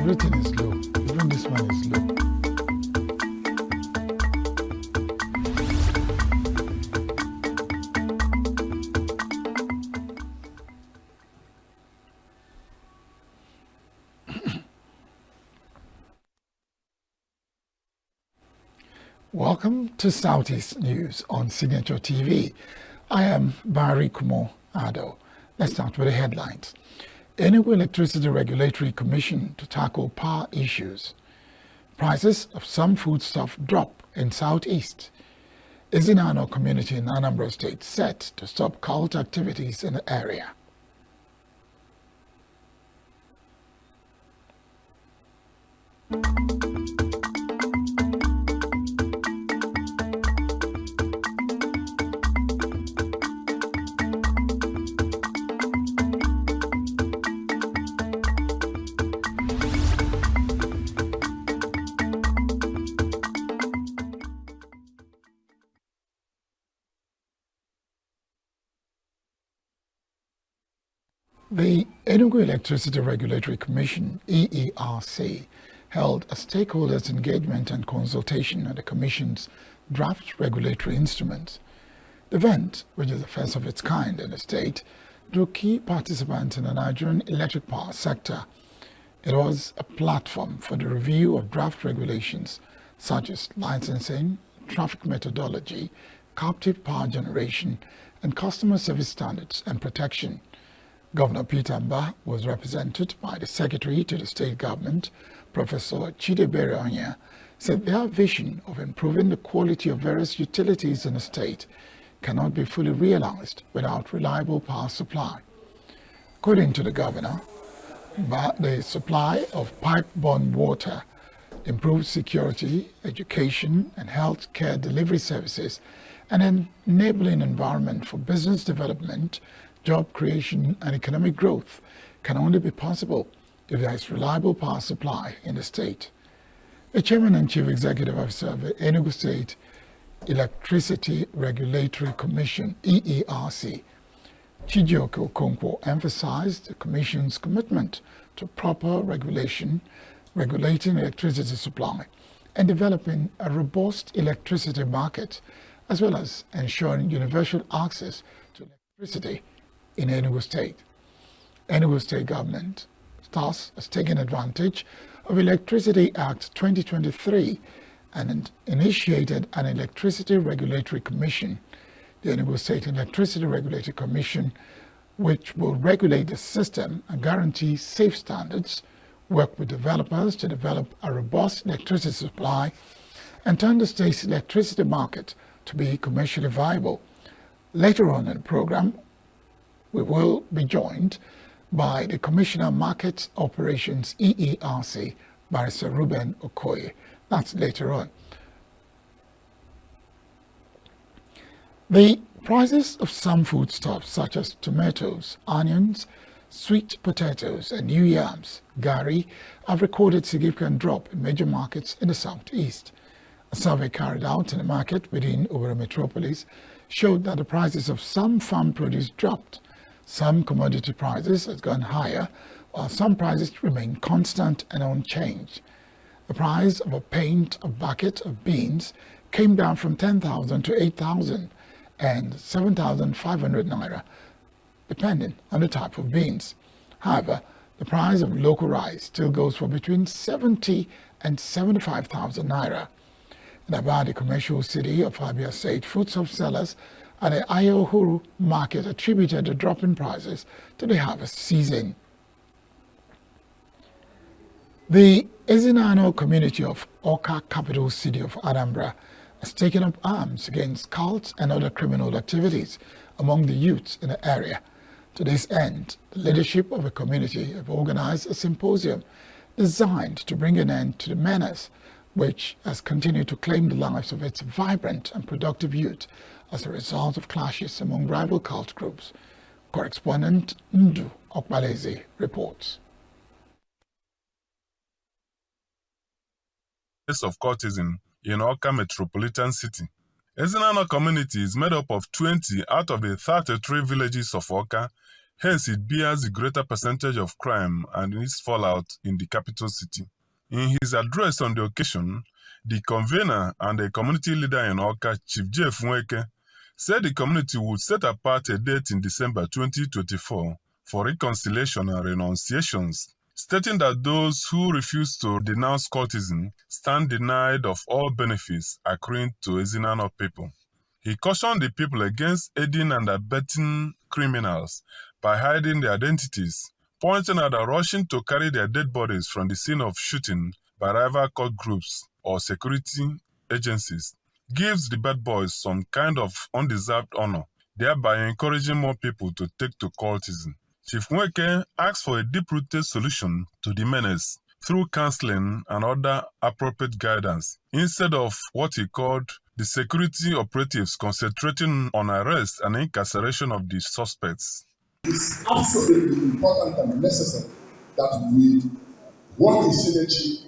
Everything is low. Even this one is low. Welcome to Southeast News on Signature TV. I am Barry Kumo Ado. Let's start with the headlines. Enugu Electricity Regulatory Commission to tackle power issues. Prices of some foodstuff drop in Southeast. Ezinano community in Anambra State set to stop cult activities in the area. The Enugu Electricity Regulatory Commission, EERC, held a stakeholders engagement and consultation on the Commission's draft regulatory instruments. The event, which is the first of its kind in the state, drew key participants in the Nigerian electric power sector. It was a platform for the review of draft regulations such as licensing, traffic methodology, captive power generation, and customer service standards and protection. Governor Peter Mba was represented by the Secretary to the State Government, Professor Chidebere Onya, said their vision of improving the quality of various utilities in the state cannot be fully realized without reliable power supply. According to the governor, the supply of pipe-borne water, improved security, education, and health care delivery services, and an enabling environment for business development, job creation, and economic growth can only be possible if there is reliable power supply in the state. The Chairman and Chief Executive Officer of the Enugu State Electricity Regulatory Commission, EERC, Chijioke Okonkwo, emphasized the Commission's commitment to proper regulating electricity supply and developing a robust electricity market, as well as ensuring universal access to electricity in Enugu State. Enugu State Government thus has taken advantage of Electricity Act 2023 and initiated an Electricity Regulatory Commission, the Enugu State Electricity Regulatory Commission, which will regulate the system and guarantee safe standards, work with developers to develop a robust electricity supply, and turn the state's electricity market to be commercially viable. Later on in the program, we will be joined by the Commissioner Market Operations EERC, Barrister Ruben Okoye. That's later on. The prices of some foodstuffs such as tomatoes, onions, sweet potatoes, and new yams, gari, have recorded significant drop in major markets in the southeast. A survey carried out in the market within Owerri Metropolis showed that the prices of some farm produce dropped. Some commodity prices have gone higher, while some prices remain constant and unchanged. The price of a bucket of beans came down from 10,000 to 8,000 and 7,500 naira, depending on the type of beans. However, the price of local rice still goes for between 70 and 75,000 naira. In Aba, the commercial city of Abia State, foodstuff sellers at the Ayohuru market attributed the drop in prices to the harvest season. The Ezinano community of Awka, capital city of Anambra, has taken up arms against cults and other criminal activities among the youths in the area. To this end, the leadership of the community have organized a symposium designed to bring an end to the menace which has continued to claim the lives of its vibrant and productive youth as a result of clashes among rival cult groups. Correspondent Ndu Okbaleze reports. Of cultism in Awka metropolitan city. Ezinano community is made up of 20 out of the 33 villages of Awka, Hence, it bears a greater percentage of crime and its fallout in the capital city. In his address on the occasion, the convener and a community leader in Awka, Chief Jeff Nweke, said the community would set apart a date in December 2024 for reconciliation and renunciations, stating that those who refuse to denounce cultism stand denied of all benefits accruing to Ezinano people. He cautioned the people against aiding and abetting criminals by hiding their identities, pointing out that rushing to carry their dead bodies from the scene of shooting by rival cult groups or security agencies gives the bad boys some kind of undeserved honor, thereby encouraging more people to take to cultism. Chief Nweke asked for a deep-rooted solution to the menace through counseling and other appropriate guidance, instead of what he called the security operatives concentrating on arrest and incarceration of the suspects. It's absolutely important and necessary that we work in synergy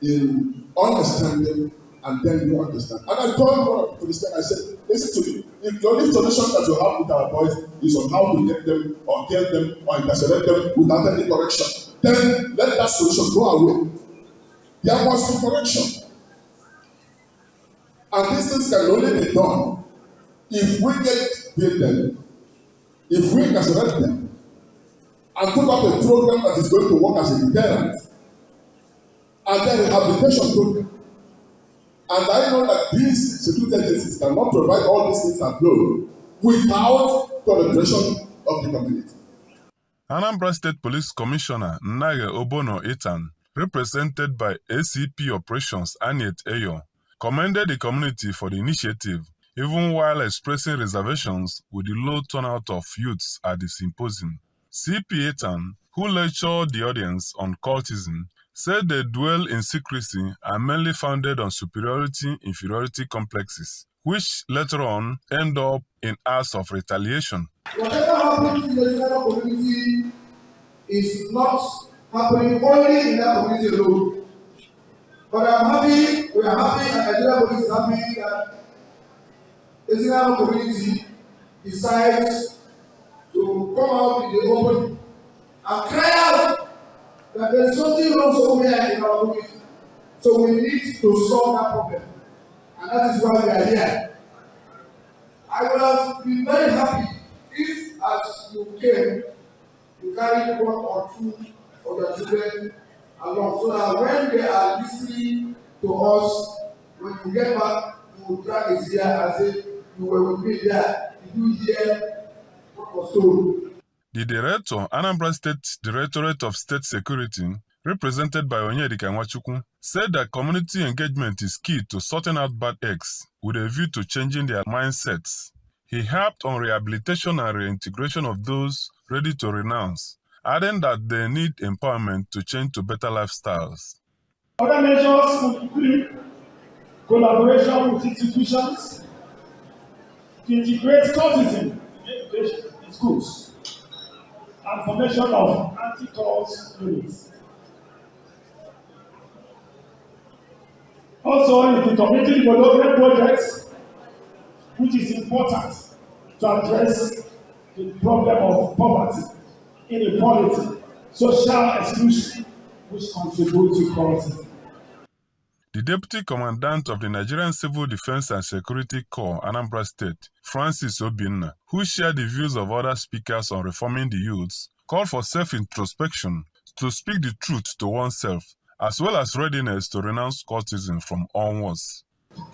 in understanding and then you understand. And I told one of the policemen, I said, listen to me, if the only solution that you have with our boys is on how to get them or kill them or incarcerate them without any correction, then let that solution go away. There must be correction. And these things can only be done if we get them, if we incarcerate them, and put up a program that is going to work as a deterrent, and then rehabilitation program. And I know that these security agencies cannot provide all these things alone without collaboration of the community. Anambra State Police Commissioner Nnage Obono Etan, represented by ACP Operations Aniet Eyo, commended the community for the initiative, even while expressing reservations with the low turnout of youths at the symposium. CP Etan, who lectured the audience on cultism, said they dwell in secrecy are mainly founded on superiority-inferiority complexes, which later on end up in acts of retaliation. Whatever happens in the Ezinano community is not happening only in that community alone. But I'm happy, we are happy, and Nigeria police is happy that the Ezinano community decides to come out in the open and cry out that there is something wrong somewhere in our community. So we need to solve that problem. And that is why we are here. I would have been very happy if, as you came, you carried one or two of your children along, so that when they are listening to us, when you get back, you will drag his ear and say, you were with me there. Did you hear what was told? The director, Anambra State Directorate of State Security, represented by Onyedika Nwachukwu, said that community engagement is key to sorting out bad eggs with a view to changing their mindsets. He harped on rehabilitation and reintegration of those ready to renounce, adding that they need empowerment to change to better lifestyles. Other measures would include collaboration with institutions to integrate cultism in education in schools, and formation of anti-cults units. Also, in the community development projects, which is important to address the problem of poverty, inequality, social exclusion, which contribute to cultism. The Deputy Commandant of the Nigerian Civil Defense and Security Corps, Anambra State, Francis Obinna, who shared the views of other speakers on reforming the youths, called for self-introspection to speak the truth to oneself, as well as readiness to renounce cultism from onwards.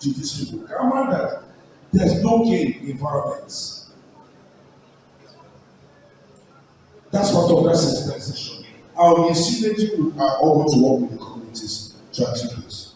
To these people, remember that there's no gain in violence. That's part of that sensitization. Our synergy are all to work with the communities to achieve this.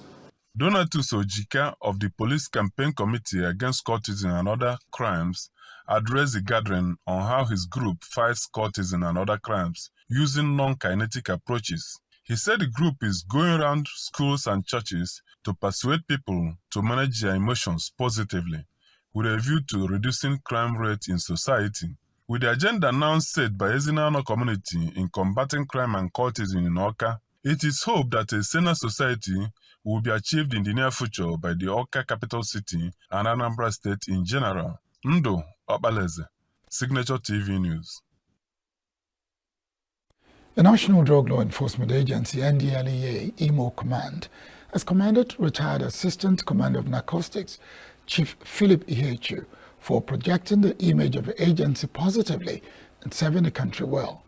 Donatus Ojika of the Police Campaign Committee Against Cultism and Other Crimes addressed the gathering on how his group fights cultism and other crimes using non-kinetic approaches. He said the group is going around schools and churches to persuade people to manage their emotions positively, with a view to reducing crime rate in society. With the agenda now set by Ezinano community in combating crime and cultism in Awka, it is hoped that a saner society will be achieved in the near future by the Awka capital city and Anambra State in general. Ndo Okpaleze, Signature TV News. The National Drug Law Enforcement Agency, NDLEA, Imo Command, has commended retired Assistant Commander of Narcotics, Chief Philip Ihechu, for projecting the image of the agency positively and serving the country well.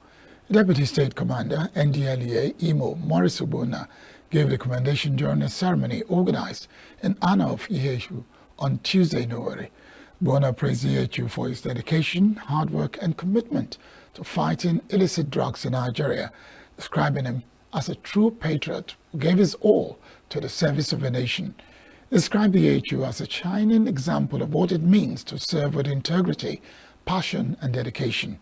Deputy State Commander, NDLEA, Imo Morris Obuna, gave the commendation during a ceremony organized in honor of Ihechu on Tuesday in Owerri. Obuna praised Ihechu for his dedication, hard work, and commitment to fighting illicit drugs in Nigeria, describing him as a true patriot who gave his all to the service of the nation. He described Ihechu as a shining example of what it means to serve with integrity, passion, and dedication.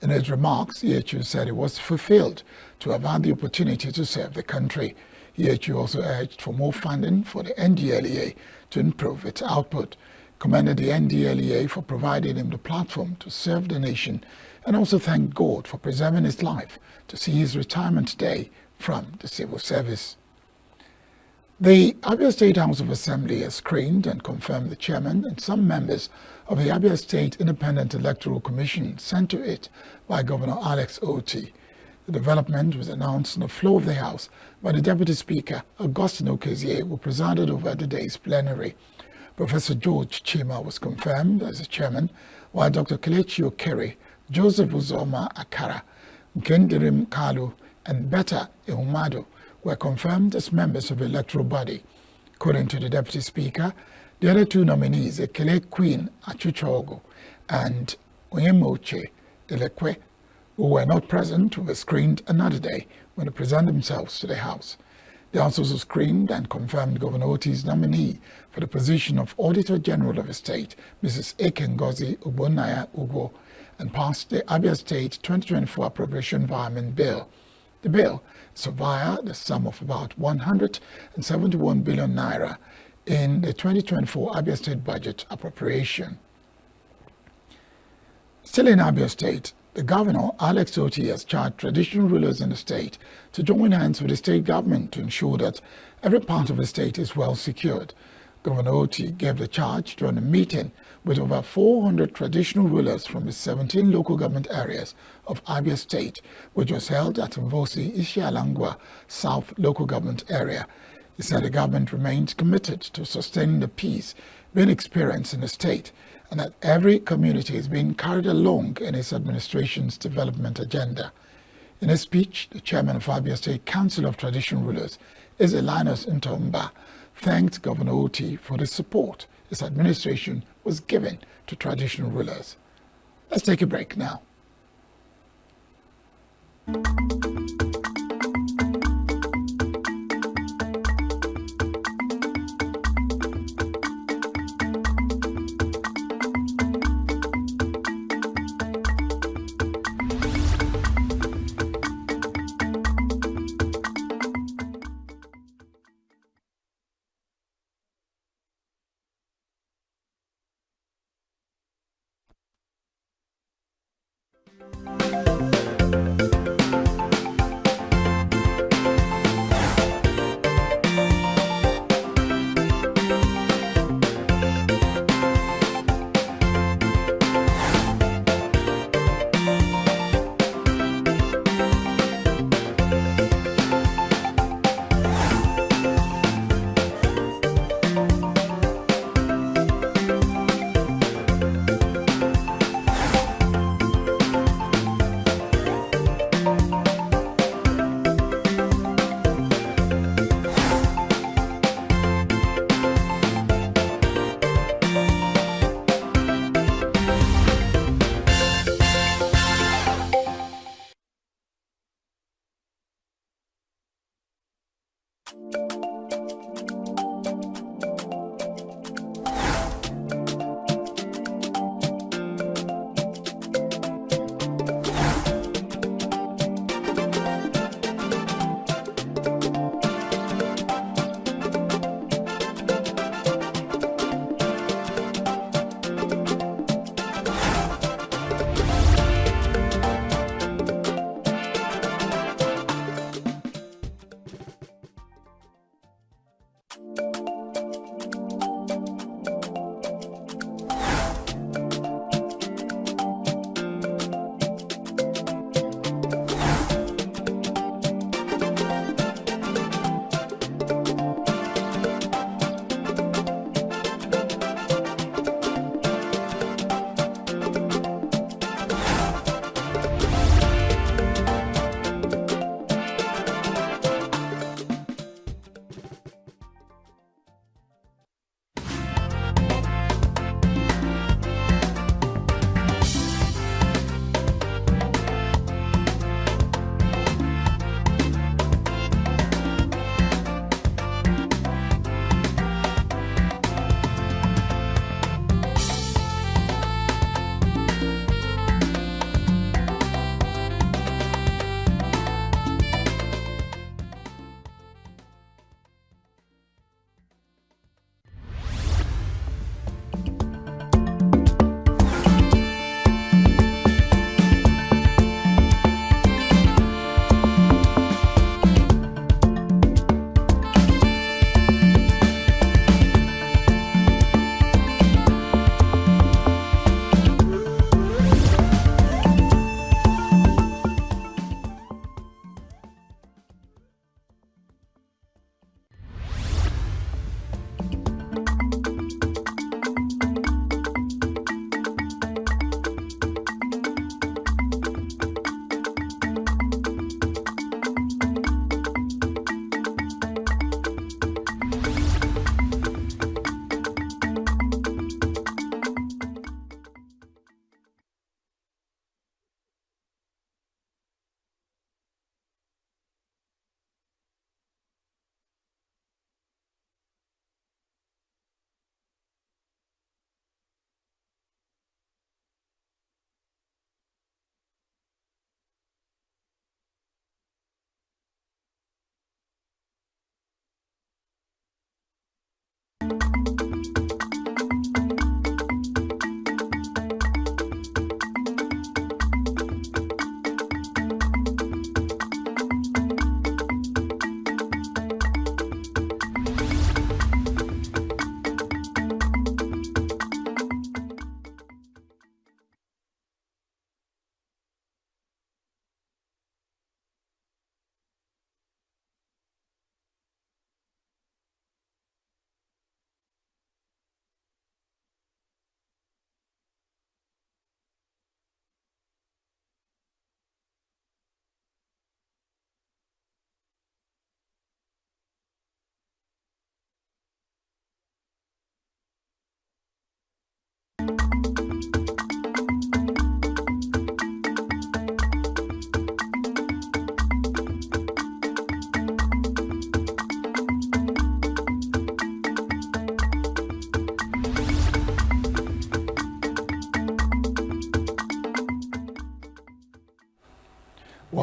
In his remarks, Ihechu said he was fulfilled to have had the opportunity to serve the country. Ihechu also urged for more funding for the NDLEA to improve its output, commended the NDLEA for providing him the platform to serve the nation, and also thanked God for preserving his life to see his retirement day from the civil service. The Abia State House of Assembly has screened and confirmed the chairman and some members of the Abia State Independent Electoral Commission sent to it by Governor Alex Oti. The development was announced on the floor of the House by the Deputy Speaker, Augustine Okezie, who presided over the day's plenary. Professor George Chima was confirmed as the chairman, while Dr. Kelechi Okere, Joseph Uzoma Akara, Nkendirim Kalu, and Betta Ehumado were confirmed as members of the electoral body. According to the Deputy Speaker, the other two nominees, Ekele Queen Achuchogo and Onyemoche Elekwe, who were not present, were screened another day when they presented themselves to the House. They also screened and confirmed Governor Oti's nominee for the position of Auditor General of the state, Mrs. Ekengozi Ogbonnaya Ugwo, and passed the Abia State 2024 Appropriation Environment Bill. The bill is via the sum of about 171 billion naira in the 2024 Abia State budget appropriation. Still in Abia State, the governor, Alex Oti, has charged traditional rulers in the state to join hands with the state government to ensure that every part of the state is well secured. Governor Oti gave the charge during a meeting with over 400 traditional rulers from the 17 local government areas of Abia State, which was held at Mvosi Ishialangwa South Local Government Area. He said the government remains committed to sustaining the peace being experienced in the state, and that every community is being carried along in its administration's development agenda. In his speech, the chairman of Abia State Council of Traditional Rulers, Linus Ntomba, thanked Governor Oti for the support his administration was giving to traditional rulers. Let's take a break now.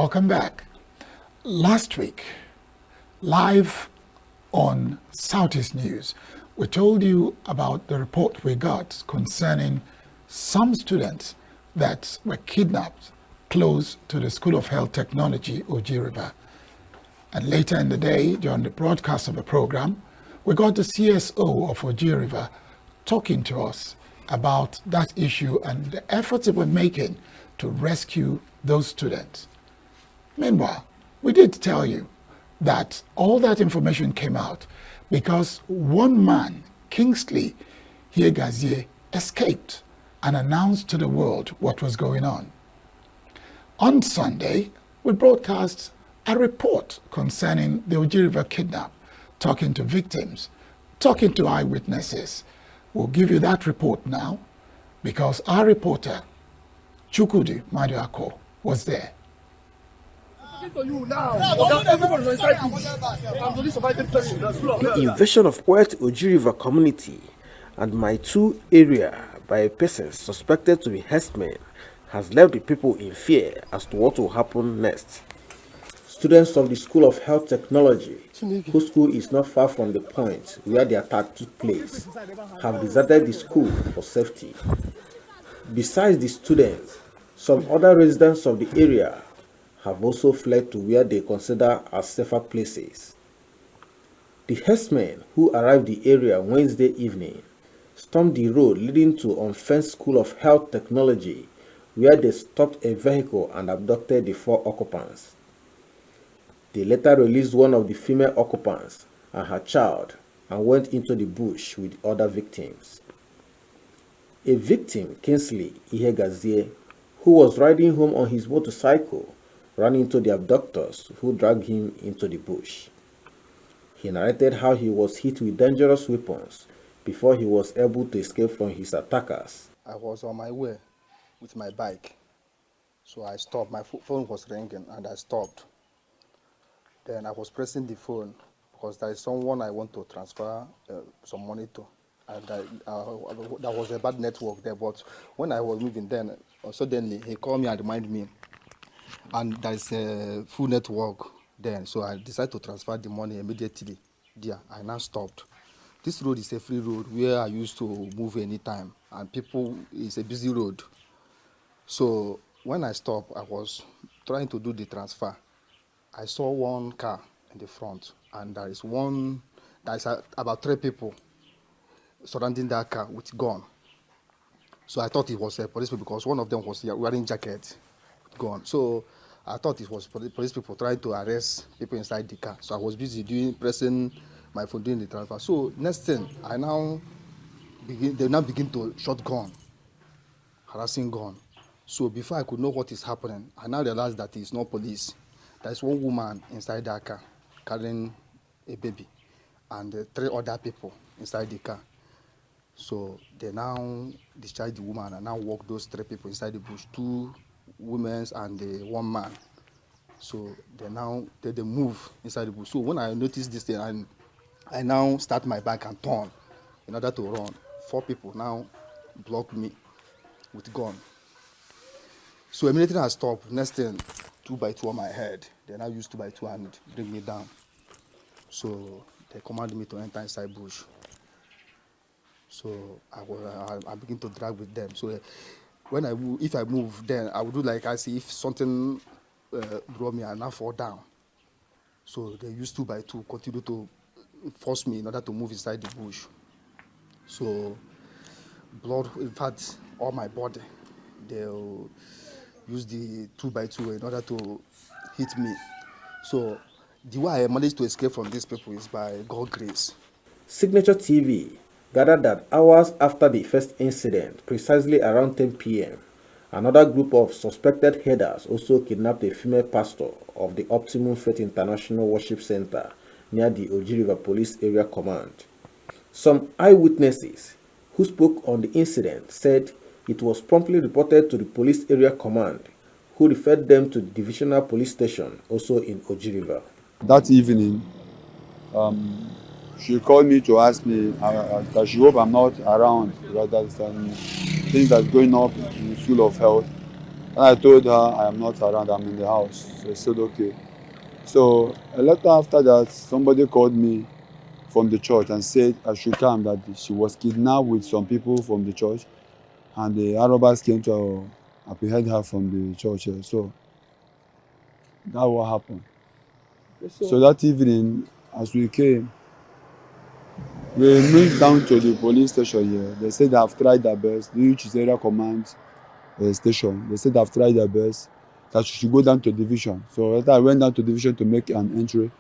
Welcome back. Last week, live on Southeast News, we told you about the report we got concerning some students that were kidnapped close to the School of Health Technology, Oji River. And later in the day, during the broadcast of the program, we got the CSO of Oji River talking to us about that issue and the efforts they were making to rescue those students. Meanwhile, we did tell you that all that information came out because one man, Kingsley Hiegazie, escaped and announced to the world what was going on. On Sunday, we broadcast a report concerning the Oji River kidnap, talking to victims, talking to eyewitnesses. We'll give you that report now because our reporter, Chukwudi Maduako, was there. The invasion of West Oji River community and Maitu area by a person suspected to be herdsmen has left the people in fear as to what will happen next. Students of the School of Health Technology, whose school is not far from the point where the attack took place, have deserted the school for safety. Besides the students, some other residents of the area have also fled to where they consider as safer places. The herdsmen who arrived the area Wednesday evening stormed the road leading to unfenced School of Health Technology, where they stopped a vehicle and abducted the 4 occupants. They later released one of the female occupants and her child and went into the bush with other victims. A victim, Kingsley Ihegazie, who was riding home on his motorcycle, ran into the abductors who dragged him into the bush. He narrated how he was hit with dangerous weapons before he was able to escape from his attackers. I was on my way with my bike, so I stopped. My phone was ringing and I stopped. Then I was pressing the phone because there is someone I want to transfer some money to. And there was a bad network there, but when I was moving then, suddenly he called me and reminded me, and there is a full network then, so I decided to transfer the money immediately. There, I now stopped. This road is a free road where I used to move anytime, and it's a busy road. So when I stopped, I was trying to do the transfer. I saw one car in the front, and there is about 3 people surrounding that car with gun. So I thought it was a police people because one of them was wearing jacket with gun. So I thought it was police people trying to arrest people inside the car. So I was busy pressing my phone doing the transfer. So next thing, they now begin to shot gun, harassing gun. So before I could know what is happening, I now realized that it's not police. There's one woman inside that car carrying a baby and 3 other people inside the car. So they now discharge the woman and now walk those 3 people inside the bush, 2 women and 1 man. So they move inside the bush. So when I noticed this thing, I now start my back and turn in order to run. 4 people now block me with gun. So immediately I stop. Next thing, 2x2 on my head. They now use 2x2 and bring me down. So they command me to enter inside bush. So I begin to drag with them. So if I move, then I would do like I see if something draw me, I now fall down. So they use 2x2, continue to force me in order to move inside the bush. So blood, in fact, all my body, they'll use the 2x2 in order to hit me. So the way I managed to escape from these people is by God's grace. Signature TV gathered that hours after the first incident, precisely around 10 p.m., another group of suspected headers also kidnapped a female pastor of the Optimum Faith International Worship Center near the Oji River Police Area Command. Some eyewitnesses who spoke on the incident said it was promptly reported to the Police Area Command, who referred them to the Divisional Police Station, also in Oji River. That evening, she called me to ask me that she hope I'm not around because there's things that's going on in the School of Health. And I told her I am not around, I'm in the house. So she said, okay. So a later after that, somebody called me from the church and said I should come, that she was kidnapped with some people from the church, and the robbers came to apprehend her from the church here. So that's what happened. So that evening, as we came, we moved down to the police station here. They said they have tried their best, which is area command station. They said they have tried their best, that she should go down to division. So later I went down to division to make an entry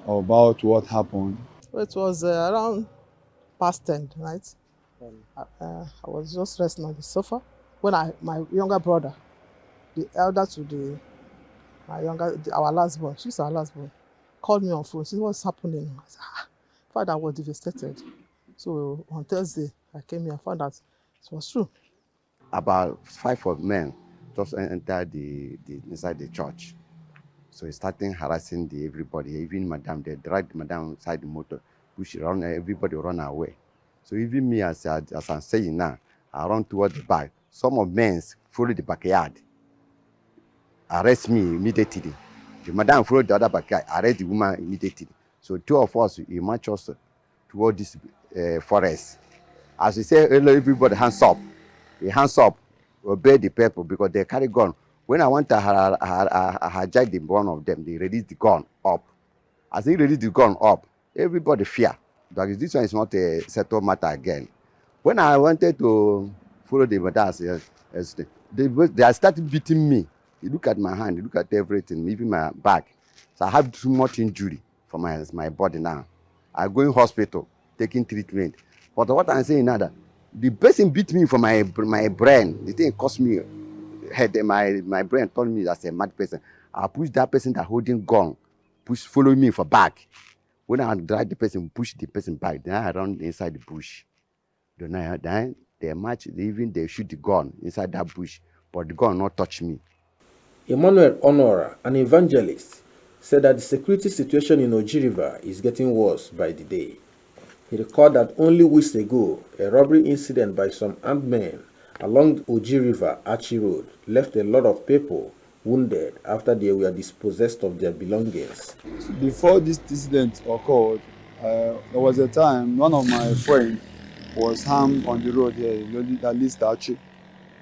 about what happened. Well, it was around past 10, right? I was just resting on the sofa when my younger brother, the elder to our last born, she's our last born, called me on phone. She said, what's happening? I said, Father, I was devastated. So on Thursday, I came here and found out it was true. About 5 of men just entered inside the church. So he started harassing everybody, even Madam. They dragged Madam inside the motor, push around, everybody run away. So even me, as I'm saying now, I run towards the back. Some of men follow the backyard, arrest me immediately. The Madam followed the other backyard, arrest the woman immediately. So 2 of us, we march us toward this forest. As we say, everybody hands up. We hands up, obey the people because they carry gun. When I want to hijack the one of them, they release the gun up. As they release the gun up, everybody fear. Because this one is not a settled matter again. When I wanted to follow the Madams, they started beating me. You look at my hand, you look at everything, even my back. So I have too much injury for my body now. I go in hospital, taking treatment. But what I'm saying now, that the person beat me for my brain. The thing cost me head. My brain told me that's a mad person. I push that person that holding gun, follow me for back. When I drag the person, push the person back. Then I run inside the bush. Then they match, they shoot the gun inside that bush, but the gun not touch me. Emmanuel Honora, an evangelist, said that the security situation in Oji River is getting worse by the day. He recalled that only weeks ago, a robbery incident by some armed men along Oji River, Archie Road, left a lot of people wounded after they were dispossessed of their belongings. Before this incident occurred, there was a time one of my friends was harmed on the road here, at least Archie.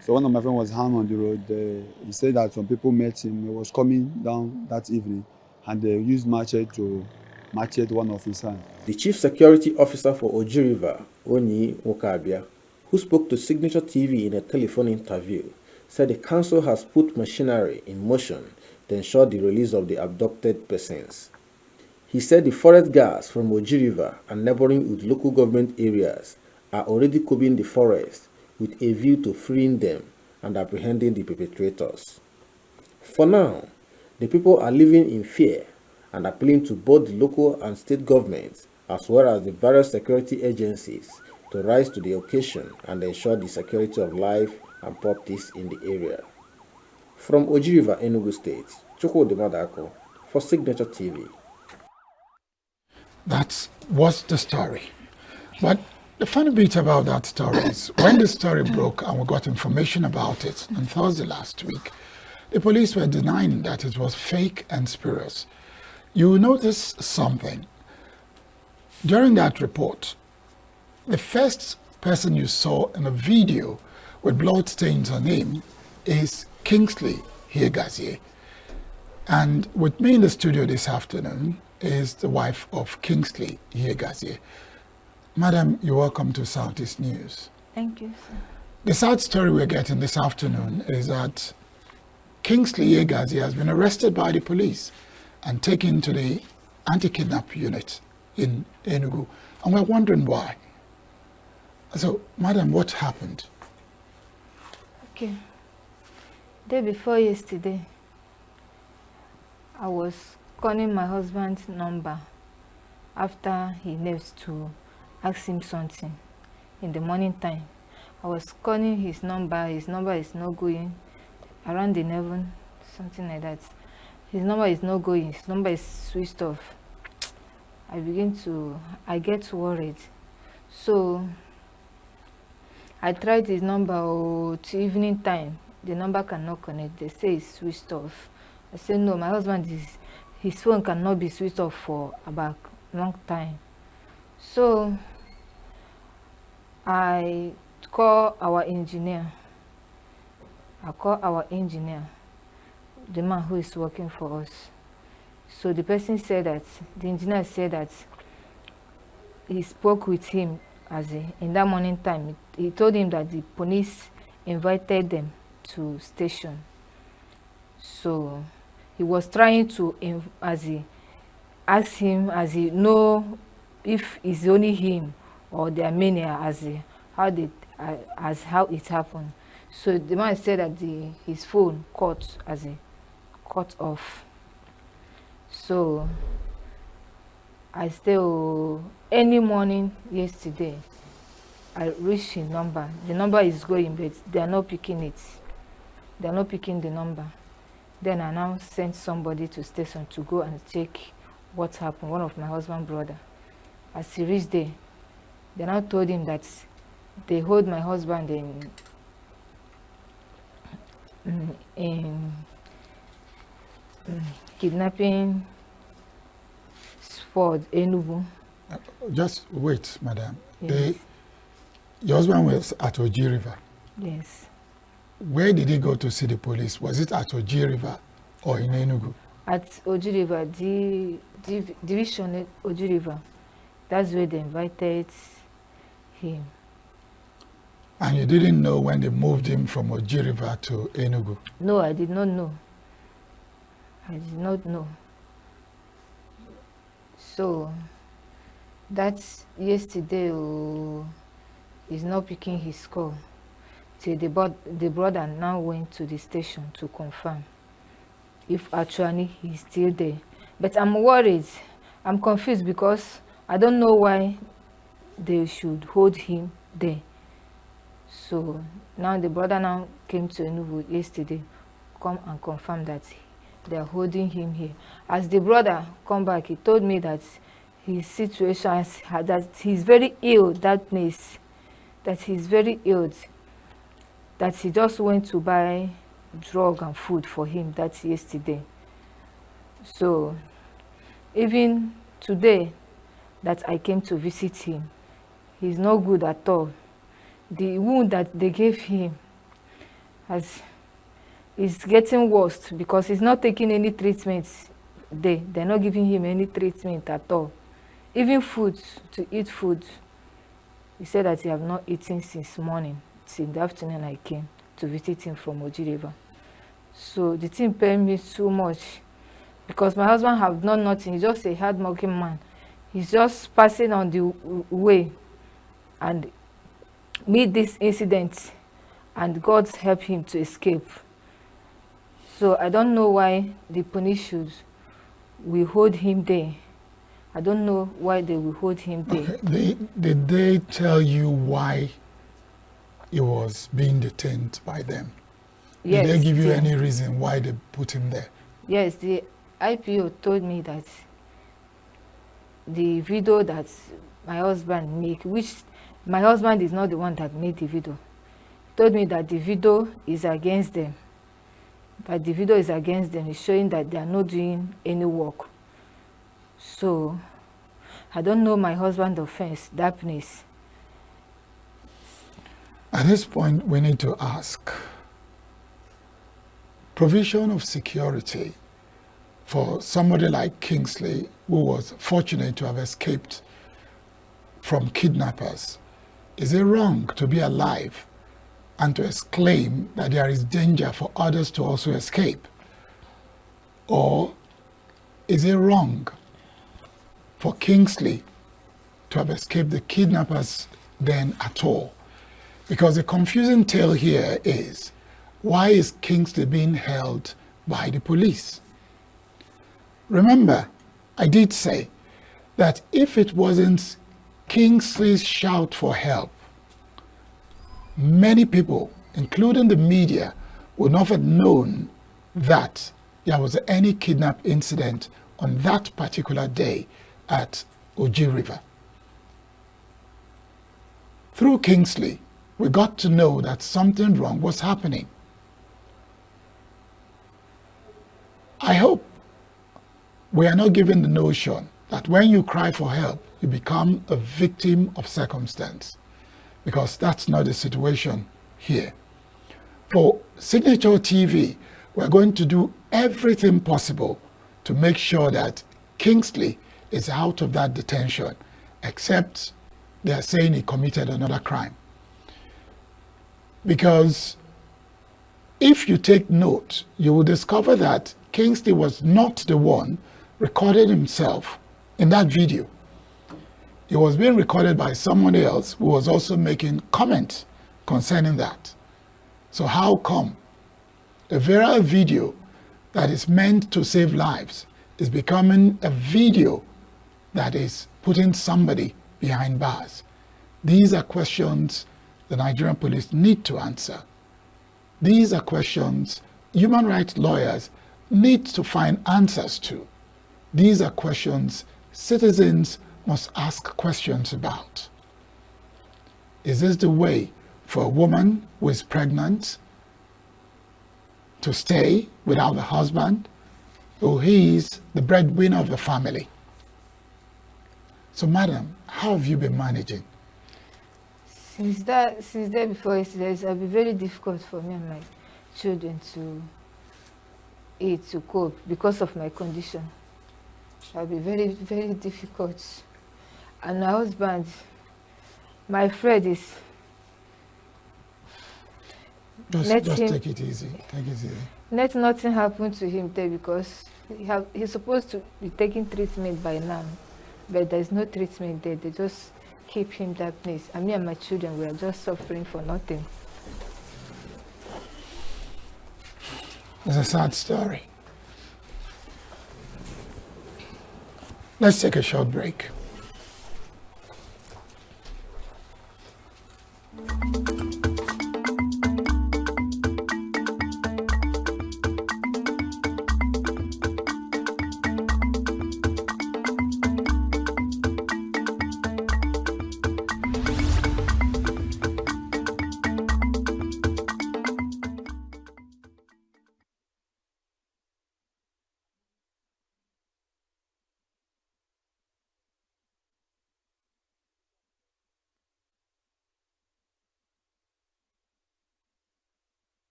So one of my friends was harmed on the road. He said that some people met him. He was coming down that evening, and they used machete to machete one of his hands. The chief security officer for Oji River, Onyi Nwokabia, who spoke to Signature TV in a telephone interview, said the council has put machinery in motion to ensure the release of the abducted persons. He said the forest guards from Oji River and neighboring with local government areas are already combing the forest with a view to freeing them and apprehending the perpetrators. For now, the people are living in fear and appealing to both the local and state governments as well as the various security agencies to rise to the occasion and ensure the security of life and properties in the area. From Oji River, Enugu State, Chukwudi Madako for Signature TV. That was the story. But the funny bit about that story is when the story broke and we got information about it on Thursday last week, the police were denying that it was fake and spurious. You will notice something. During that report, the first person you saw in a video with blood stains on him is Kingsley Hiegazie. And with me in the studio this afternoon is the wife of Kingsley Hiegazie. Madam, you're welcome to Southeast News. Thank you, sir. The sad story we're getting this afternoon is that Kingsley Hiegazie has been arrested by the police and taken to the anti-kidnap unit in Enugu. And we're wondering why. So, madam, what happened? Okay. Day before yesterday, I was calling my husband's number after he left to ask him something in the morning time. I was calling his number is not going. Around 11, something like that. His number is not going. His number is switched off. I get worried. So I tried his number to evening time. the number cannot connect. They say it's switched off. I said, no, my husband his phone cannot be switched off for about a long time. So I call our engineer. The man who is working for us. So the engineer said that he spoke with him in that morning time. He told him that the police invited them to station. So he was trying to ask him know if it's only him or there are many how it happened. So the man said that his phone cut off. So I still any morning yesterday I reached his number. The number is going, but they are not picking it. They are not picking the number. Then I now sent somebody to station to go and check what happened. One of my husband's brother. As he reached there, they now told him that they hold my husband in kidnapping for Enugu. Just wait, madam. Yes. Your husband was at Oji River. Yes. Where did he go to see the police? Was it at Oji River or in Enugu? At Oji River, division Oji River. That's where they invited him. And you didn't know when they moved him from Oji River to Enugu? No, I did not know. I did not know. So, that's yesterday. He's not picking his call. Till the brother now went to the station to confirm if actually he's still there. But I'm worried. I'm confused because I don't know why they should hold him there. So now the brother now came to Enugu yesterday, come and confirm that they are holding him here. As the brother come back, he told me that his situation, that he's very ill that place, that he's very ill, that he just went to buy drug and food for him. That's yesterday. So even today that I came to visit him, he's not good at all. The wound that they gave him is getting worse because he's not taking any treatments. They're not giving him any treatment at all. Even food, to eat food, he said that he have not eaten since morning. Till the afternoon I came to visit him from Oji River. So the thing pained me so much because my husband have done nothing. He's just a hard-working man. He's just passing on the way and meet this incident, and God helped him to escape. So I don't know why the police will hold him there. I don't know why they will hold him there. Okay. Did they tell you why he was being detained by them? Yes. Did they give you any reason why they put him there? Yes, the IPO told me that the video that my husband made, which my husband is not the one that made the video, told me that the video is against them. That the video is against them. It's showing that they are not doing any work. So I don't know my husband's offense, that place. At this point, we need to ask, provision of security for somebody like Kingsley, who was fortunate to have escaped from kidnappers, is it wrong to be alive and to exclaim that there is danger for others to also escape? Or is it wrong for Kingsley to have escaped the kidnappers then at all? Because the confusing tale here is, why is Kingsley being held by the police? Remember, I did say that if it wasn't Kingsley's shout for help, many people, including the media, would not have known that there was any kidnap incident on that particular day at Oji River. Through Kingsley, we got to know that something wrong was happening. I hope we are not given the notion that when you cry for help, you become a victim of circumstance, because that's not the situation here. For Signature TV, we're going to do everything possible to make sure that Kingsley is out of that detention, except they are saying he committed another crime. Because if you take note, you will discover that Kingsley was not the one recording himself in that video. It was being recorded by someone else who was also making comments concerning that. So how come a viral video that is meant to save lives is becoming a video that is putting somebody behind bars? These are questions the Nigerian police need to answer. These are questions human rights lawyers need to find answers to. These are questions citizens must ask questions about. Is this the way for a woman who is pregnant to stay without a husband, or he is the breadwinner of the family? So, madam, how have you been managing? Since day before yesterday, it's been very difficult for me and my children to eat, to cope because of my condition. It'll be very, very difficult. And my husband, my friend is Just take it easy. Take it easy. Let nothing happen to him there, because he's supposed to be taking treatment by now, but there's no treatment there. They just keep him that place. And me and my children, we are just suffering for nothing. It's a sad story. Let's take a short break.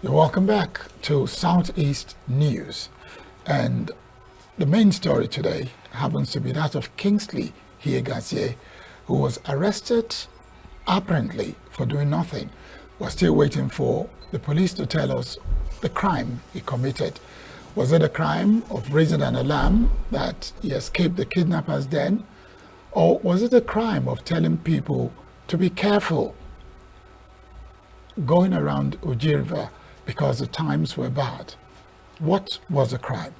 You're welcome back to Southeast News. And the main story today happens to be that of Kingsley Hiegazie, who was arrested apparently for doing nothing. We're still waiting for the police to tell us the crime he committed. Was it a crime of raising an alarm that he escaped the kidnappers den? Or was it a crime of telling people to be careful going around Oji River because the times were bad? What was the crime?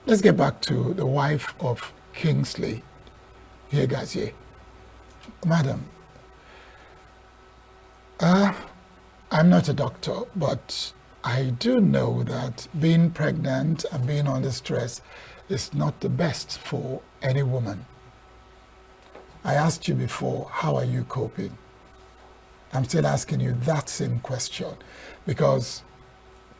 Let's get back to the wife of Kingsley Hiegazie. Madam, I'm not a doctor, but I do know that being pregnant and being under stress is not the best for any woman. I asked you before, how are you coping? I'm still asking you that same question, because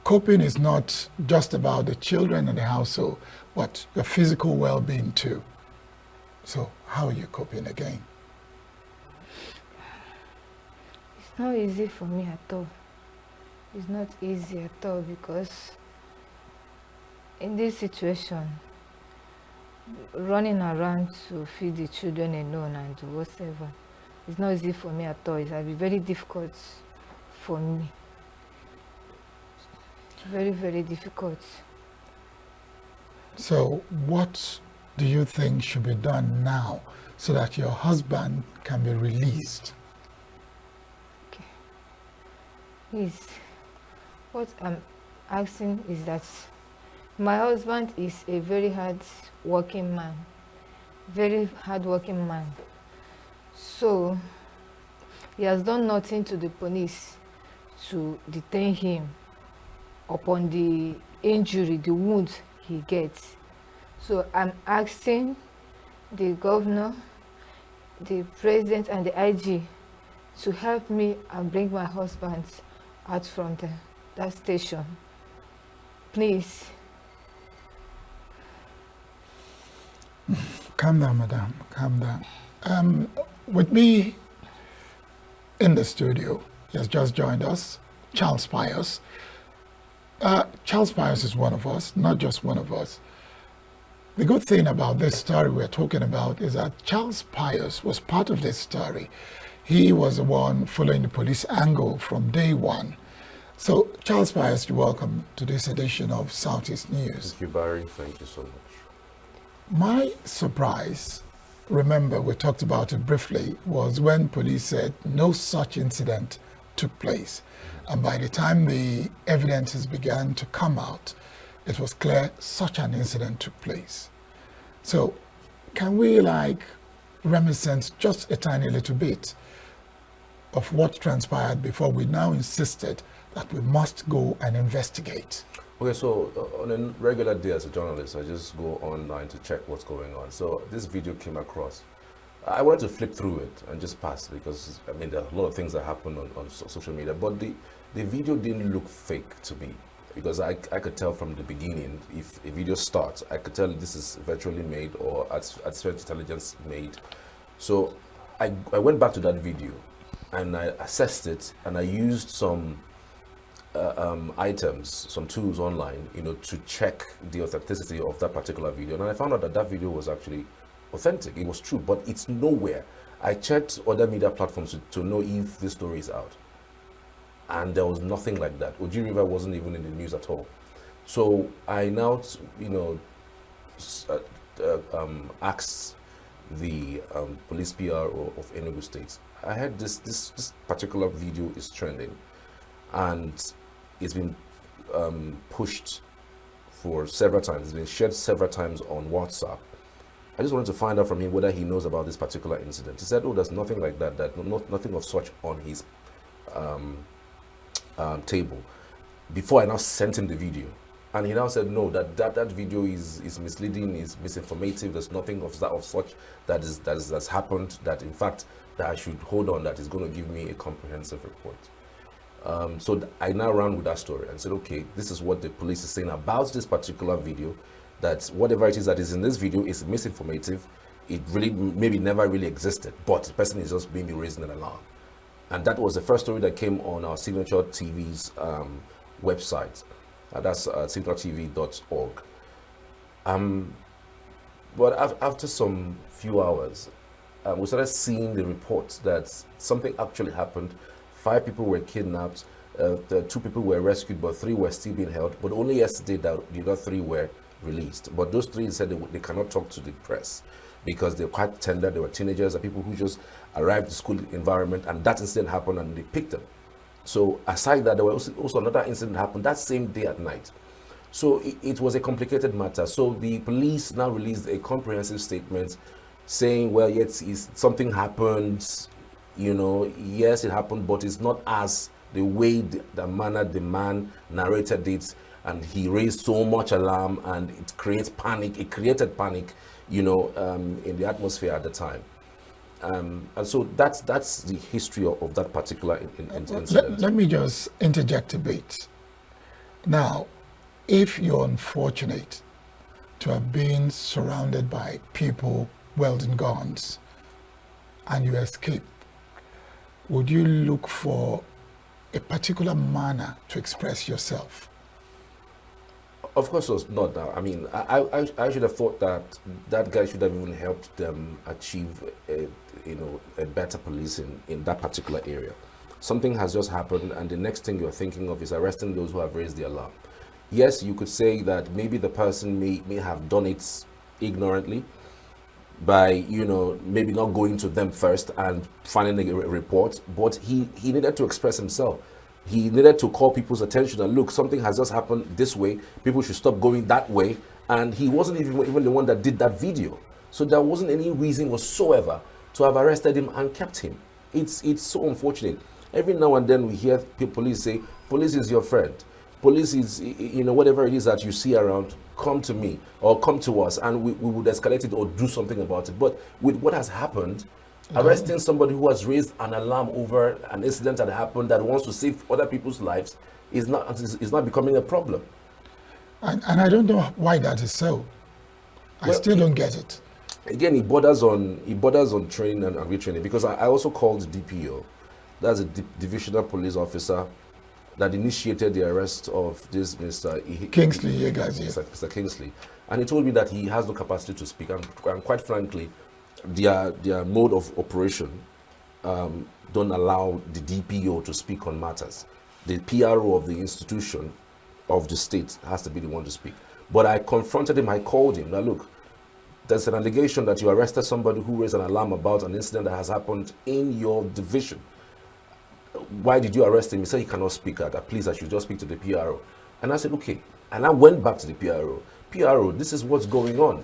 coping is not just about the children and the household, but your physical well-being too. So how are you coping again? It's not easy for me at all. It's not easy at all, because in this situation, running around to feed the children alone and do whatever, it's not easy for me at all. It will be very difficult for me. Very, very difficult. So what do you think should be done now so that your husband can be released? Okay. Please, what I'm asking is that my husband is a very hard-working man. Very hard-working man. So he has done nothing to the police to detain him upon the injury, the wound he gets. So I'm asking the governor, the president, and the IG to help me and bring my husband out from that station. Please. Calm down, madam, calm down. With me in the studio, he has just joined us, Charles Pius. Charles Pius is one of us, not just one of us. The good thing about this story we're talking about is that Charles Pius was part of this story. He was the one following the police angle from day one. So, Charles Pius, you're welcome to this edition of Southeast News. Thank you, Barry. Thank you so much. My surprise, remember we talked about it briefly, was when police said no such incident took place. And by the time the evidences began to come out, it was clear such an incident took place. So can we reminisce just a tiny little bit of what transpired before we now insisted that we must go and investigate? Okay, so on a regular day as a journalist, I just go online to check what's going on. So this video came across. I wanted to flip through it and just pass, because I mean there are a lot of things that happen on social media, but the video didn't look fake to me, because I could tell from the beginning, if a video starts, I could tell this is virtually made or artificial intelligence made. So I went back to that video and I assessed it, and I used some items, some tools online, to check the authenticity of that particular video. And I found out that that video was actually authentic. It was true, but it's nowhere. I checked other media platforms to know if this story is out, and there was nothing like that. Oji River wasn't even in the news at all. So I now, asked the police PRO of Enugu State. I heard this particular video is trending, and it's been pushed for several times. It's been shared several times on WhatsApp. I just wanted to find out from him whether he knows about this particular incident. He said, "Oh, there's nothing like that. Nothing of such on his table." Before I now sent him the video, and he now said, "No, that video is misleading, is misinformative. There's nothing of such that's happened. That in fact that I should hold on. That is going to give me a comprehensive report." So I now ran with that story and said, okay, this is what the police is saying about this particular video, that whatever it is that is in this video is misinformative. It really maybe never really existed, but the person is just maybe raising an alarm. And that was the first story that came on our Signature TV's website. That's signaturetv.org. But after some few hours, we started seeing the reports that something actually happened. 5 people were kidnapped, 2 people were rescued, but 3 were still being held. But only yesterday that the other 3 were released. But those 3 said they cannot talk to the press because they're quite tender. They were teenagers and people who just arrived to the school environment, and that incident happened and they picked them. So aside that, there was also another incident happened that same day at night. So it was a complicated matter. So the police now released a comprehensive statement saying, well, yes, something happened, you know, yes, it happened, but it's not as the way, the manner the man narrated it, and he raised so much alarm, and it created panic, you know, in the atmosphere at the time. And so that's the history of that particular incident. Let me just interject a bit. Now, if you're unfortunate to have been surrounded by people wielding guns and you escape, would you look for a particular manner to express yourself? Of course, it was not that. I mean, I should have thought that guy should have even helped them achieve a better policing in that particular area. Something has just happened, and the next thing you're thinking of is arresting those who have raised the alarm. Yes, you could say that maybe the person may have done it ignorantly by, you know, maybe not going to them first and finding a report, but he needed to express himself. He needed to call people's attention and look, something has just happened this way, people should stop going that way, and he wasn't even the one that did that video. So there wasn't any reason whatsoever to have arrested him and kept him. It's so unfortunate. Every now and then we hear police say, police is your friend. Police is, you know, whatever it is that you see around, come to me or come to us, and we would escalate it or do something about it. But with what has happened, arresting somebody who has raised an alarm over an incident that happened that wants to save other people's lives is not becoming a problem. And I don't know why that is so. I still don't get it. Again, it borders on training and retraining, because I also called the DPO, that's a divisional police officer, that initiated the arrest of this Mr. Kingsley Yegazi. Mr. Kingsley, and he told me that he has no capacity to speak, and quite frankly, their mode of operation don't allow the DPO to speak on matters. The PRO of the institution of the state has to be the one to speak. But I confronted him, I called him. Now look, there's an allegation that you arrested somebody who raised an alarm about an incident that has happened in your division. Why did you arrest him? He said he cannot speak at that. Please, I should just speak to the PRO. And I said, okay. And I went back to the PRO. PRO, this is what's going on.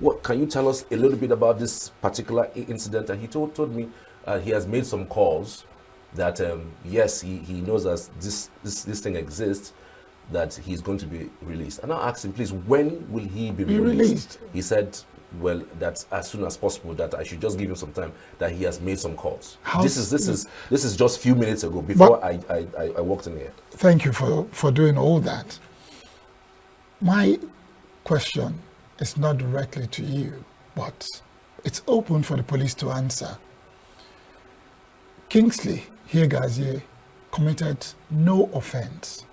What can you tell us a little bit about this particular incident? And he told me he has made some calls that yes, he knows that this thing exists, that he's going to be released. And I asked him, please, when will he be released? He said, well, that's as soon as possible, that I should just give him some time, that he has made some calls. This is just a few minutes ago, before I walked in here. Thank you for doing all that. My question is not directly to you, but it's open for the police to answer. Kingsley Yegazi committed no offense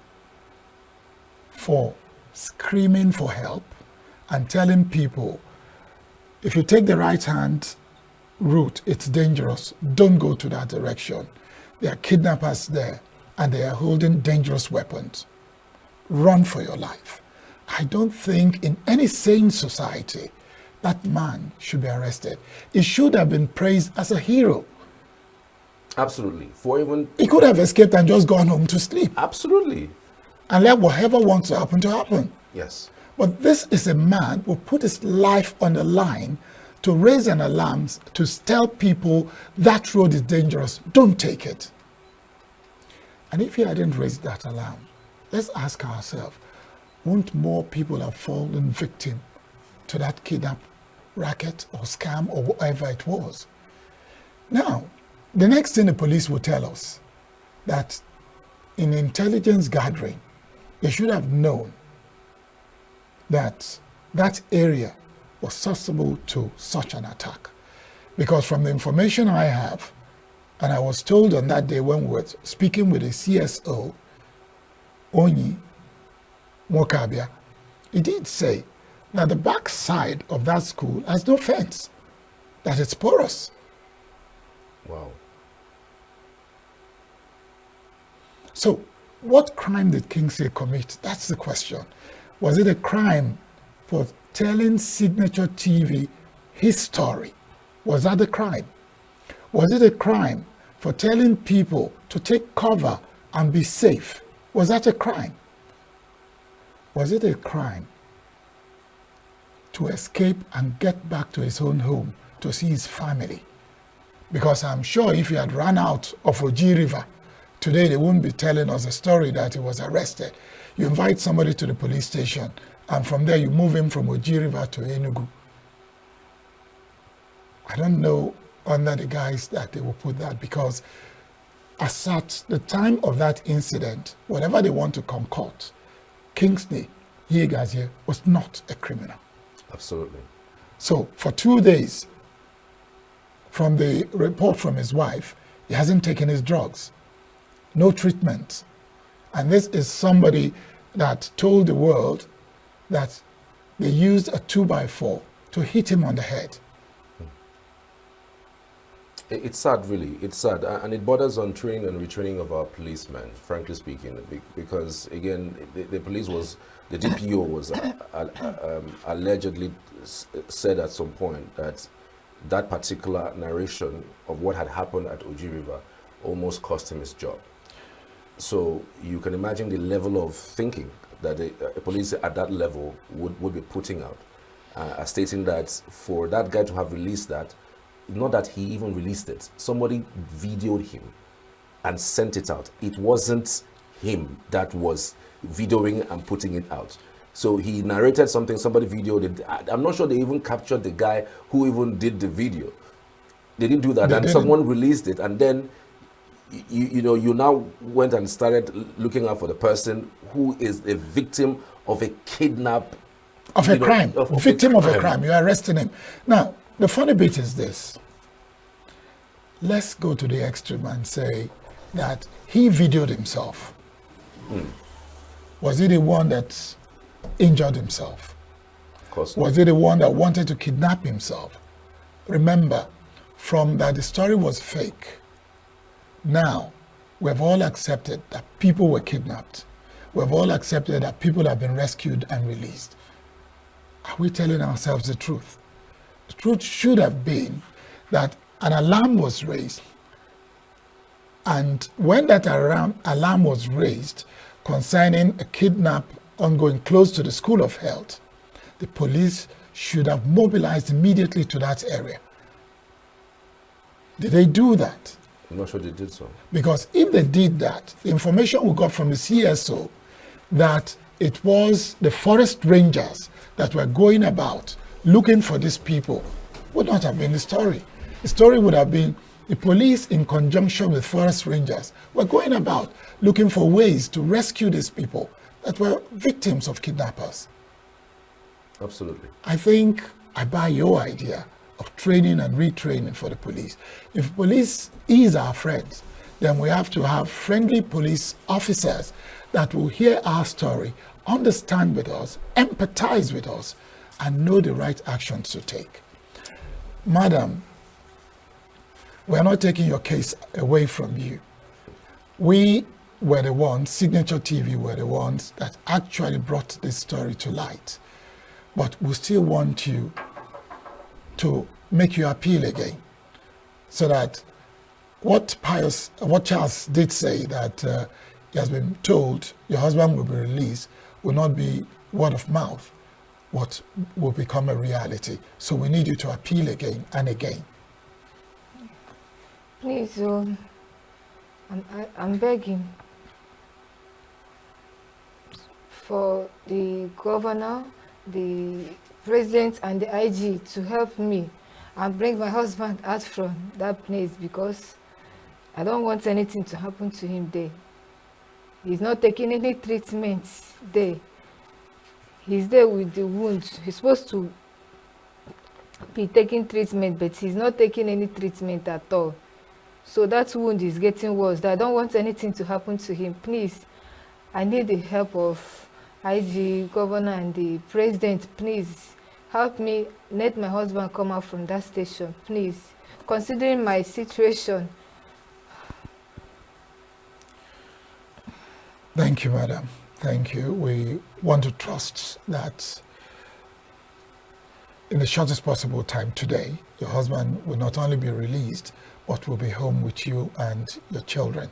for screaming for help and telling people, if you take the right hand route, it's dangerous. Don't go to that direction. There are kidnappers there and they are holding dangerous weapons. Run for your life. I don't think in any sane society that man should be arrested. He should have been praised as a hero. Absolutely. He could have escaped and just gone home to sleep. Absolutely. And let whatever wants to happen. Yes. But this is a man who put his life on the line to raise an alarm, to tell people that road is dangerous, don't take it. And if he hadn't raised that alarm, let's ask ourselves, won't more people have fallen victim to that kidnap racket or scam or whatever it was? Now, the next thing the police will tell us, that in intelligence gathering, they should have known that that area was susceptible to such an attack. Because from the information I have, And I was told on that day when we were speaking with the CSO, Onyi Mwokabia, he did say that the back side of that school has no fence, that it's porous. Wow. So, what crime did Kingsley commit? That's the question. Was it a crime for telling Signature TV his story? Was that the crime? Was it a crime for telling people to take cover and be safe? Was that a crime? Was it a crime to escape and get back to his own home to see his family? Because I'm sure if he had run out of Oji River, today they wouldn't be telling us a story that he was arrested. You invite somebody to the police station, and from there you move him from Oji River to Enugu. I don't know under the guise that they will put that, because as at the time of that incident, whatever they want to concoct, Kingsley Yegazie was not a criminal. Absolutely. So for 2 days, from the report from his wife, he hasn't taken his drugs, no treatment. And this is somebody that told the world that they used a 2x4 to hit him on the head. It's sad, really. It's sad, and it borders on training and retraining of our policemen, frankly speaking, because, again, the police was, the DPO was allegedly said at some point that that particular narration of what had happened at Oji River almost cost him his job. So you can imagine the level of thinking that a police at that level would be putting out, stating that for that guy to have released that, not that he even released it, somebody videoed him and sent it out. It wasn't him that was videoing and putting it out. So he narrated something, somebody videoed it. I'm not sure they even captured the guy who even did the video. They didn't do that, and someone released it, and then you now went and started looking out for the person who is a victim of a kidnap. Of a crime. Victim of a crime. You're arresting him. Now, the funny bit is this. Let's go to the extreme and say that he videoed himself. Was he the one that injured himself? Of course. Was he the one that wanted to kidnap himself? Remember, from that the story was fake. Now, we've all accepted that people were kidnapped. We've all accepted that people have been rescued and released. Are we telling ourselves the truth? The truth should have been that an alarm was raised. And when that alarm was raised concerning a kidnap ongoing close to the School of Health, the police should have mobilized immediately to that area. Did they do that? I'm not sure they did so. Because if they did that, the information we got from the CSO that it was the forest rangers that were going about looking for these people would not have been the story. The story would have been the police in conjunction with forest rangers were going about looking for ways to rescue these people that were victims of kidnappers. Absolutely. I think I buy your idea of training and retraining for the police. If police is our friends, then we have to have friendly police officers that will hear our story, understand with us, empathize with us, and know the right actions to take. Madam, we are not taking your case away from you. We were the ones, Signature TV were the ones that actually brought this story to light. But we still want you to make your appeal again, so that what Charles did say, that he has been told your husband will be released, will not be word of mouth, what will become a reality. So we need you to appeal again and again. Please, I'm begging for the governor, the president, and the IG to help me and bring my husband out from that place, because I don't want anything to happen to him there. He's not taking any treatment there. He's there with the wound. He's supposed to be taking treatment, but he's not taking any treatment at all. So that wound is getting worse. That I don't want anything to happen to him. Please, I need the help of IG, governor, and the president. Please help me let my husband come out from that station. Please, considering my situation. Thank you, madam. Thank you. We want to trust that in the shortest possible time today, your husband will not only be released, but will be home with you and your children.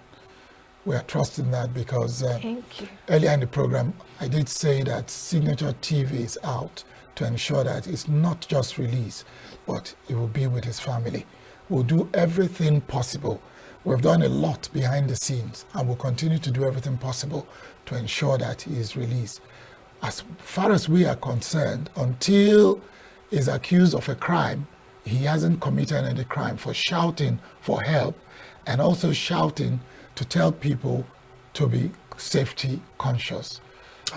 We are trusting that because Thank you. earlier in the program, I did say that Signature TV is out to ensure that it's not just release, but it will be with his family. We'll do everything possible. We've done a lot behind the scenes and will continue to do everything possible to ensure that he is released. As far as we are concerned, until he's accused of a crime, he hasn't committed any crime for shouting for help and also shouting to tell people to be safety conscious.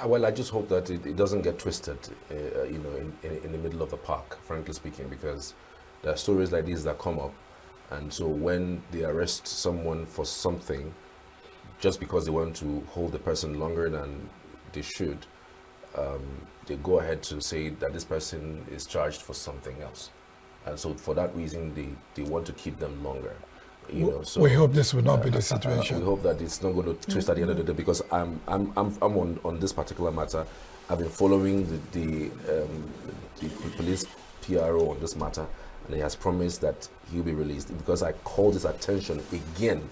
Well, I just hope that it doesn't get twisted, in the middle of the park, frankly speaking, because there are stories like these that come up. And so when they arrest someone for something, just because they want to hold the person longer than they should, they go ahead to say that this person is charged for something else. And so for that reason, they want to keep them longer. So we hope this will not be the situation. We hope that it's not going to twist at the end of the day, because I'm on this particular matter. I've been following the police PRO on this matter, and he has promised that he'll be released, because I called his attention again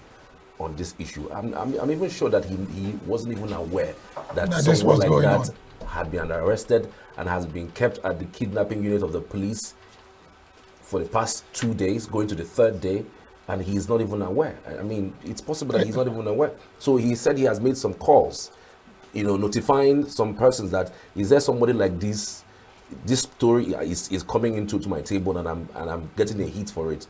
on this issue. I'm even sure that he wasn't even aware that someone like that had been arrested and has been kept at the kidnapping unit of the police for the past 2 days, going to the third day, and he's not even aware. I mean, it's possible that he's not even aware. So he said he has made some calls, notifying some persons that, is there somebody like this? This story is coming into my table, and I'm getting a hit for it.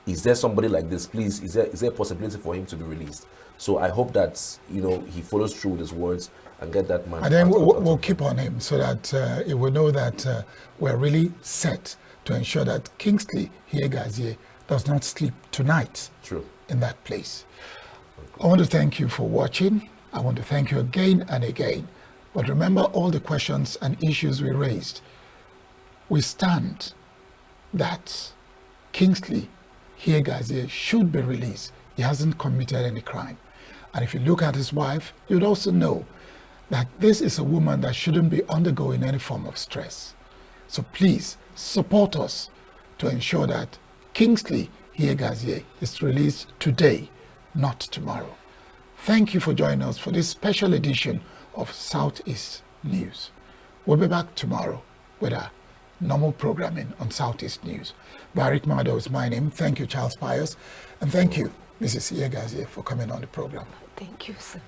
Is there somebody like this? Please, is there a possibility for him to be released? So I hope that he follows through with his words and get that man. And then we'll keep on him so that he will know that we're really set to ensure that Kingsley Hiegazie does not sleep tonight. True. In that place. I want to thank you for watching. I want to thank you again and again. But remember all the questions and issues we raised. We stand that Kingsley Hiegazie should be released. He hasn't committed any crime. And if you look at his wife, you'd also know that this is a woman that shouldn't be undergoing any form of stress. So please support us to ensure that Kingsley Hiegazie is released today, not tomorrow. Thank you for joining us for this special edition of Southeast News. We'll be back tomorrow with our normal programming on Southeast News. Barik Mado is my name. Thank you, Charles Pius. And thank you, Mrs. Hiegazie, for coming on the program. Thank you, sir.